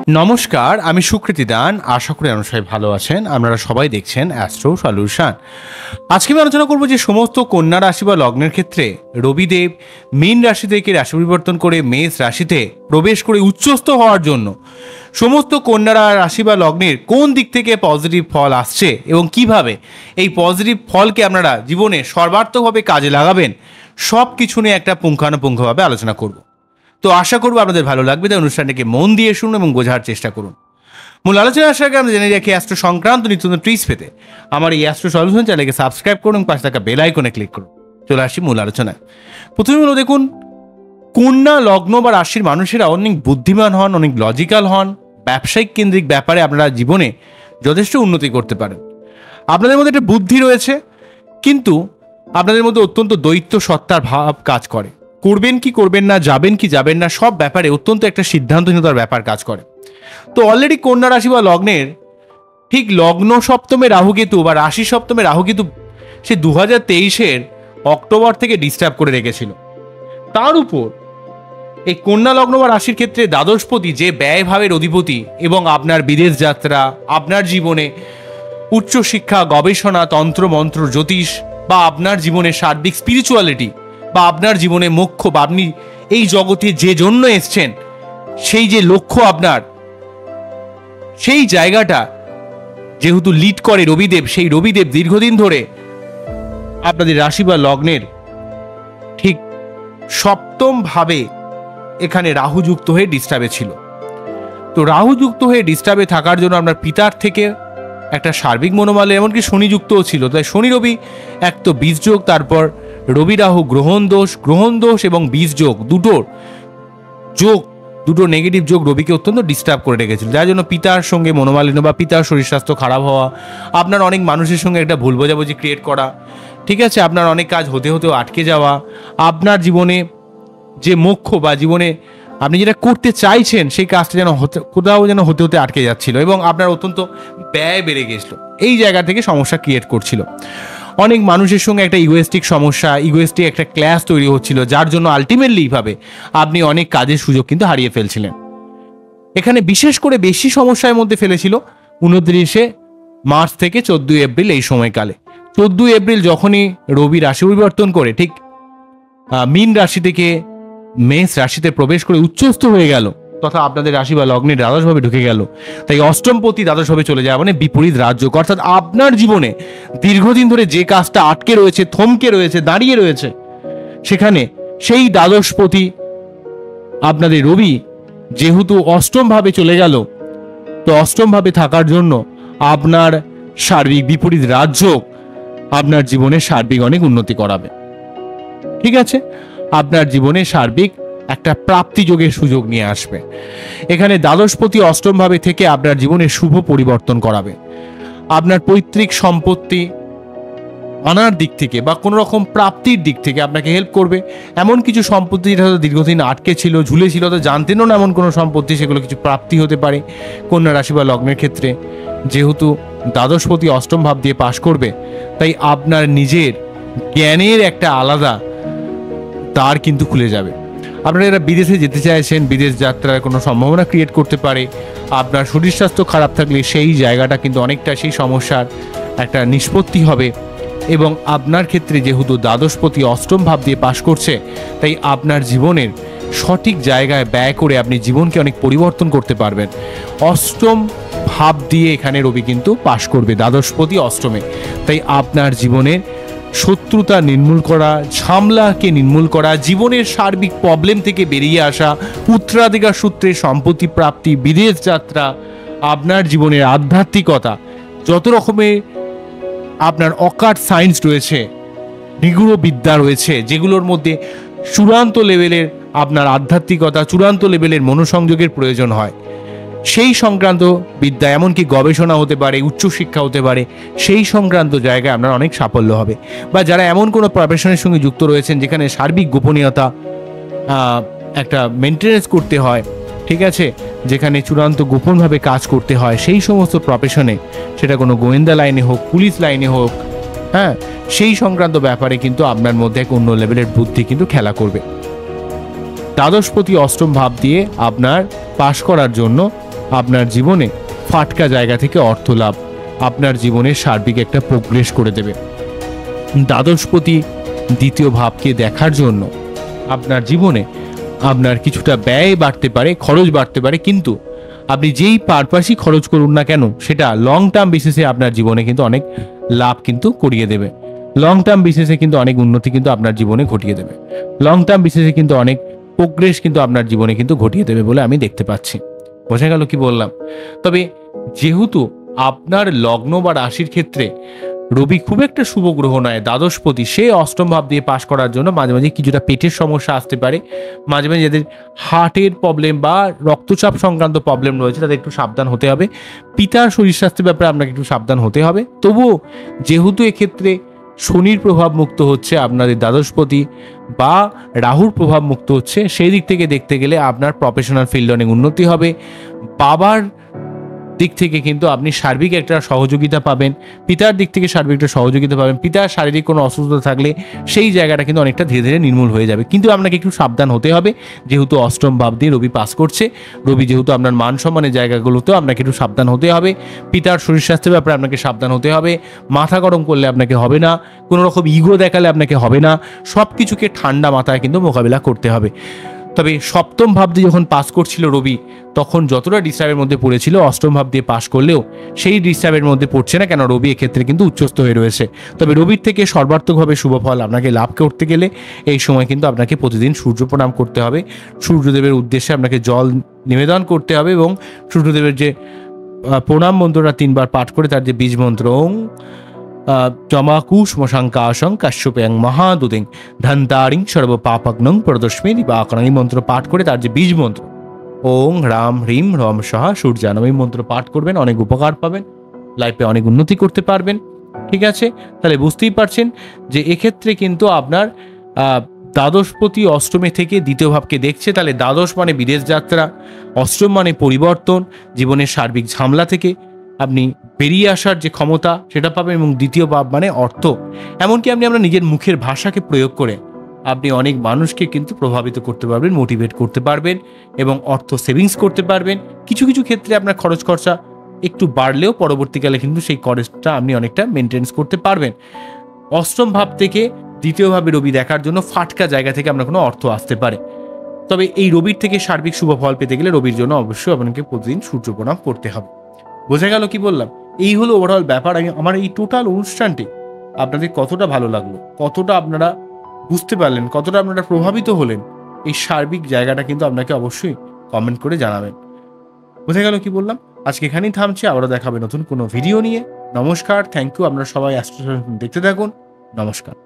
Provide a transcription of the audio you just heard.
নমস্কার, আমি সুকৃতি দান। আশা করি আপনারা সবাই ভালো আছেন। আপনারা সবাই দেখছেন অ্যাস্ট্রো সলিউশন। আজকে আমি আলোচনা করব যে সমস্ত কন্যা রাশি বা লগ্নের ক্ষেত্রে রবিদেব মীন রাশি থেকে রাশি পরিবর্তন করে মেষ রাশিতে প্রবেশ করে উচ্চস্থ হওয়ার জন্য সমস্ত কন্যা রাশি বা লগ্নের কোন দিক থেকে পজিটিভ ফল আসছে এবং কিভাবে এই পজিটিভ ফলকে আপনারা জীবনে সর্বার্থকভাবে কাজে লাগাবেন, সব কিছু নিয়ে একটা পুঙ্খানুপুঙ্খভাবে আলোচনা করব। তো আশা করবো আপনাদের ভালো লাগবে, তাই অনুষ্ঠানটাকে মন দিয়ে শুনুন এবং বোঝার চেষ্টা করুন। মূল আলোচনা আসার আগে আমরা জেনে রাখি অ্যাস্ট্রো সংক্রান্ত নিত্য নতুন ট্রিক্স পেতে আমার এই অ্যাস্ট্রো সলিউশন চ্যানেলকে সাবস্ক্রাইব করুন এবং পাশে থাকা বেল আইকনে ক্লিক করুন। চলে আসি মূল আলোচনায়। প্রথমে হলো দেখুন, কন্যা লগ্ন বা রাশির মানুষেরা অনেক বুদ্ধিমান হন, অনেক লজিক্যাল হন। ব্যবসায়িক কেন্দ্রিক ব্যাপারে আপনারা জীবনে যথেষ্ট উন্নতি করতে পারেন। আপনাদের মধ্যে একটা বুদ্ধি রয়েছে, কিন্তু আপনাদের মধ্যে অত্যন্ত দৈত্য সত্তার ভাব কাজ করে। করবেন কি করবেন না, যাবেন কি যাবেন না, সব ব্যাপারে অত্যন্ত একটা সিদ্ধান্তহীনতার ব্যাপার কাজ করে। তো অলরেডি কন্যা রাশি বা লগ্নের ঠিক লগ্ন সপ্তমে রাহুকেতু বা রাশি সপ্তমে রাহুকেতু সে 2023-এর অক্টোবর থেকে ডিস্টার্ব করে রেখেছিল। তার উপর এই কন্যা লগ্ন বা রাশির ক্ষেত্রে দ্বাদশপতি যে ব্যয়ভাবের অধিপতি এবং আপনার বিদেশ যাত্রা, আপনার জীবনে উচ্চশিক্ষা, গবেষণা, তন্ত্র মন্ত্র, জ্যোতিষ বা আপনার জীবনে সার্বিক স্পিরিচুয়ালিটি বা আপনার জীবনে মোক্ষ বা আপনি এই জগতে যে জন্য এসছেন সেই যে লক্ষ্য আপনার, সেই জায়গাটা যেহেতু লিড করে রবিদেব, সেই রবিদেব দীর্ঘদিন ধরে আপনাদের রাশি বা লগ্নের ঠিক সপ্তম ভাবে এখানে রাহু যুক্ত হয়ে ডিস্টার্বে ছিল। তো রাহু যুক্ত হয়ে ডিস্টার্বে থাকার জন্য আপনার পিতার থেকে একটা সার্বিক মনোবলে, এমনকি শনি যুক্তও ছিল। তাই শনি রবি এক তো বীজ যোগ, তারপর রবি রাহু গ্রহণ দোষ এবং বীজ যোগ, দুটো নেগেটিভ যোগ রবিকে অত্যন্ত ডিস্টার্ব করে রেখেছিল, যার জন্য পিতার সঙ্গে মনোমালিন্য বা পিতার শরীর স্বাস্থ্য খারাপ হওয়া, আপনার অনেক মানুষের সঙ্গে একটা ভুল বোঝাবুঝি ক্রিয়েট করা, ঠিক আছে, আপনার অনেক কাজ হতেও আটকে যাওয়া, আপনার জীবনে যে মোক্ষ বা জীবনে আপনি যেটা করতে চাইছেন সেই কাজটা যেন হতে আটকে যাচ্ছিল এবং আপনার অত্যন্ত ব্যয় বেড়ে গেছিল। এই জায়গা থেকে সমস্যা ক্রিয়েট করছিল। অনেক মানুষের সঙ্গে একটা ইগোয়েস্টিক একটা ক্ল্যাশ তৈরি হচ্ছিল, যার জন্য আলটিমেটলি ভাবে আপনি অনেক কাজের সুযোগ কিন্তু হারিয়ে ফেলছিলেন। এখানে বিশেষ করে বেশি সমস্যার মধ্যে ফেলেছিল 29 মার্চ থেকে 14 এপ্রিল এই সময়কালে। 14 এপ্রিল যখনই রবি রাশি পরিবর্তন করে ঠিক মীন রাশি থেকে মেষ রাশিতে প্রবেশ করে উচ্চস্থ হয়ে গেল, তথা আপনাদের রাশি বা লগ্নের দ্বাদশভাবে ঢুকে গেল। তাই অষ্টমপতি দ্বাদশভাবে চলে যায়, মানে বিপরীত রাজযোগ। অর্থাৎ আপনার জীবনে দীর্ঘদিন ধরে যে কাজটা আটকে রয়েছে, থমকে রয়েছে, দাঁড়িয়ে রয়েছে, সেখানে সেই দ্বাদশপতি আপনাদের রবি যেহেতু অষ্টমভাবে চলে গেল, তো অষ্টমভাবে থাকার জন্য আপনার সার্বিক বিপরীত রাজযোগ আপনার জীবনে সার্বিক অনেক উন্নতি করাবে। ঠিক আছে, আপনার জীবনে সার্বিক একটা প্রাপ্তি যোগের সুযোগ নিয়ে আসবে। এখানে দ্বাদশপতি অষ্টমভাবে থেকে আপনার জীবনে শুভ পরিবর্তন করাবে। আপনার পৈতৃক সম্পত্তি আনার দিক থেকে বা কোনো রকম প্রাপ্তির দিক থেকে আপনাকে হেল্প করবে। এমন কিছু সম্পত্তি যেটা হয়তো দীর্ঘদিন আটকে ছিল, ঝুলে ছিল, তো জানতেনও না এমন কোনো সম্পত্তি, সেগুলো কিছু প্রাপ্তি হতে পারে কন্যা রাশি বা লগ্নের ক্ষেত্রে। যেহেতু দ্বাদশপতি অষ্টম ভাব দিয়ে পাশ করবে, তাই আপনার নিজের জ্ঞানের একটা আলাদা দ্বার কিন্তু খুলে যাবে। আপনারা যারা বিদেশে যেতে চাইছেন, বিদেশ যাত্রার কোনো সম্ভাবনা ক্রিয়েট করতে পারে। আপনার শরীর স্বাস্থ্য খারাপ থাকলে সেই জায়গাটা কিন্তু অনেকটা সেই সমস্যার একটা নিষ্পত্তি হবে। এবং আপনার ক্ষেত্রে যেহেতু দ্বাদশপতি অষ্টম ভাব দিয়ে পাশ করছে, তাই আপনার জীবনের সঠিক জায়গায় ব্যয় করে আপনি জীবনকে অনেক পরিবর্তন করতে পারবেন। অষ্টম ভাব দিয়ে এখানে রবি কিন্তু পাশ করবে, দ্বাদশপতি অষ্টমে। তাই আপনার জীবনের শত্রুতা নির্মূল করা, ঝামেলাকে নির্মূল করা, জীবনের সার্বিক প্রবলেম থেকে বেরিয়ে আসা, উত্তরাধিকার সূত্রে সম্পত্তি প্রাপ্তি, বিদেশ যাত্রা, আপনার জীবনের আধ্যাত্মিকতা, যত রকমের আপনার অকাট সায়েন্স রয়েছে, নিগূঢ় বিদ্যা রয়েছে, যেগুলোর মধ্যে চূড়ান্ত লেভেলের আপনার আধ্যাত্মিকতা, চূড়ান্ত লেভেলের মনোসংযোগের প্রয়োজন হয়, সেই সংক্রান্ত বিদ্যা, এমনকি গবেষণা হতে পারে, উচ্চশিক্ষা হতে পারে, সেই সংক্রান্ত জায়গায় আপনার অনেক সাফল্য হবে। বা যারা এমন কোনো প্রফেশনের সঙ্গে যুক্ত রয়েছেন যেখানে সার্বিক গোপনীয়তা একটা মেনটেনেন্স করতে হয়, ঠিক আছে, যেখানে চূড়ান্ত গোপনভাবে কাজ করতে হয়, সেই সমস্ত প্রফেশনে, সেটা কোনো গোয়েন্দা লাইনে হোক, পুলিশ লাইনে হোক, হ্যাঁ, সেই সংক্রান্ত ব্যাপারে কিন্তু আপনার মধ্যে এক অন্য লেভেলের বুদ্ধি কিন্তু খেলা করবে। দ্বাদশপতি অষ্টম ভাব দিয়ে আপনার পাশ করার জন্য আপনার জীবনে ফাটকা জায়গা থেকে অর্থ লাভ আপনার জীবনে সার্বিক একটা প্রোগ্রেস করে দেবে। দ্বাদশপতি দ্বিতীয় ভাবকে দেখার জন্য আপনার জীবনে আপনার কিছুটা ব্যয় বাড়তে পারে, খরচ বাড়তে পারে, কিন্তু আপনি যেই পারপাসই খরচ করুন না কেন সেটা লং টার্ম বেসিসে আপনার জীবনে কিন্তু অনেক লাভ কিন্তু করিয়ে দেবে। লং টার্ম বেসিসে কিন্তু অনেক উন্নতি কিন্তু আপনার জীবনে ঘটিয়ে দেবে। লং টার্ম বেসিসে কিন্তু অনেক প্রোগ্রেস কিন্তু আপনার জীবনে কিন্তু ঘটিয়ে দেবে বলে আমি দেখতে পাচ্ছি। বোঝা গেল কি বললাম? তবে যেহেতু আপনার লগ্ন বা রাশির ক্ষেত্রে রবি খুব একটা শুভ গ্রহ নয়, দ্বাদশপতি, সে অষ্টম ভাব দিয়ে পাশ করার জন্য মাঝে মাঝে কিছুটা পেটের সমস্যা আসতে পারে। মাঝে মাঝে যাদের হার্টের প্রবলেম বা রক্তচাপ সংক্রান্ত প্রবলেম রয়েছে তাদের একটু সাবধান হতে হবে। পিতার শরীর স্বাস্থ্যের ব্যাপারে আপনাকে একটু সাবধান হতে হবে। তবুও যেহেতু এক্ষেত্রে শনির প্রভাব মুক্ত হচ্ছে আপনাদের দ্বাদশপতি বা রাহুর প্রভাব মুক্ত হচ্ছে, সেই দিক থেকে দেখতে গেলে আপনার প্রফেশনাল ফিল্ডে অনেক উন্নতি হবে। বাবার দিক থেকে কিন্তু আপনি সার্বিক একটা সহযোগিতা পাবেন, পিতার দিক থেকে সার্বিক একটা সহযোগিতা পাবেন। পিতার শারীরিক কোনো অসুস্থতা থাকলে সেই জায়গাটা কিন্তু অনেকটা ধীরে ধীরে নির্মূল হয়ে যাবে। কিন্তু আপনাকে একটু সাবধান হতে হবে, যেহেতু অষ্টম ভাব দিয়ে রবি পাস করছে। রবি যেহেতু আপনার মান সম্মানের জায়গাগুলোতেও আপনাকে একটু সাবধান হতে হবে। পিতার শরীর স্বাস্থ্যের ব্যাপারে আপনাকে সাবধান হতে হবে। মাথা গরম করলে আপনাকে হবে না, কোনো রকম ইগো দেখালে আপনাকে হবে না, সব কিছুকে ঠান্ডা মাথায় কিন্তু মোকাবিলা করতে হবে। তবে সপ্তম ভাব দিয়ে যখন পাস করছিল রবি, তখন যতটা ডিস্টার্বের মধ্যে পড়েছিল, অষ্টম ভাব দিয়ে পাস করলেও সেই ডিস্টার্বের মধ্যে পড়ছে না, কেন রবি এক্ষেত্রে কিন্তু উচ্চস্থ হয়ে রয়েছে। তবে রবির থেকে সর্বাত্মকভাবে শুভ ফল আপনাকে লাভ করতে গেলে এই সময় কিন্তু আপনাকে প্রতিদিন সূর্য প্রণাম করতে হবে। সূর্যদেবের উদ্দেশ্যে আপনাকে জল নিবেদন করতে হবে এবং সূর্যদেবের যে প্রণাম মন্ত্রটা 3 বার পাঠ করে তার যে বীজ মন্ত্র ওং জমাকুশমশঙ্কাশং কাশ্যপেয়ং মহাদুদিং ধন্তারিং সর্বপাপগ্নং প্রদস্মে দিবাকরং, এই মন্ত্র পাঠ করে তার যে বীজ মন্ত্র ওং হ্রাম হ্রিম রম সহা সূর্যানম, এই মন্ত্র পাঠ করবেন, অনেক উপকার পাবেন, লাইফে অনেক উন্নতি করতে পারবেন। ঠিক আছে, তাহলে বুঝতেই পারছেন যে এক্ষেত্রে কিন্তু আপনার দ্বাদশপতি অষ্টমে থেকে দ্বিতীয় ভাবকে দেখছে, তাহলে দ্বাদশ মানে বিদেশ যাত্রা, অষ্টম মানে পরিবর্তন, জীবনের সার্বিক ঝামেলা থেকে আপনি বেরিয়ে আসার যে ক্ষমতা সেটা পাবেন, এবং দ্বিতীয় ভাব মানে অর্থ। এমনকি আপনি আপনার নিজের মুখের ভাষাকে প্রয়োগ করে আপনি অনেক মানুষকে কিন্তু প্রভাবিত করতে পারবেন, মোটিভেট করতে পারবেন এবং অর্থ সেভিংস করতে পারবেন। কিছু কিছু ক্ষেত্রে আপনার খরচ খরচা একটু বাড়লেও পরবর্তীকালে কিন্তু সেই খরচটা আপনি অনেকটা মেনটেন্স করতে পারবেন। অষ্টম ভাব থেকে দ্বিতীয় ভাবে রবি দেখার জন্য ফাটকা জায়গা থেকে আপনার কোনো অর্থ আসতে পারে। তবে এই রবির থেকে সার্বিক শুভ ফল পেতে গেলে রবির জন্য অবশ্যই আপনাকে প্রতিদিন সূর্য প্রণাম করতে হবে। বোঝা গেল কি বললাম? এই হলো ওভারঅল ব্যাপার। আমার এই টোটাল অনুষ্ঠানটি আপনাদের কতটা ভালো লাগলো, কতটা আপনারা বুঝতে পারলেন, কতটা আপনারা প্রভাবিত হলেন, এই সার্বিক জায়গাটা কিন্তু আপনাকে অবশ্যই কমেন্ট করে জানাবেন। বোঝা গেল কি বললাম? আজকে এখানেই থামছি, আবারও দেখাবে নতুন কোনো ভিডিও নিয়ে। নমস্কার, থ্যাংক ইউ। আপনারা সবাই অ্যাস্ট্রো দেখতে থাকুন। নমস্কার।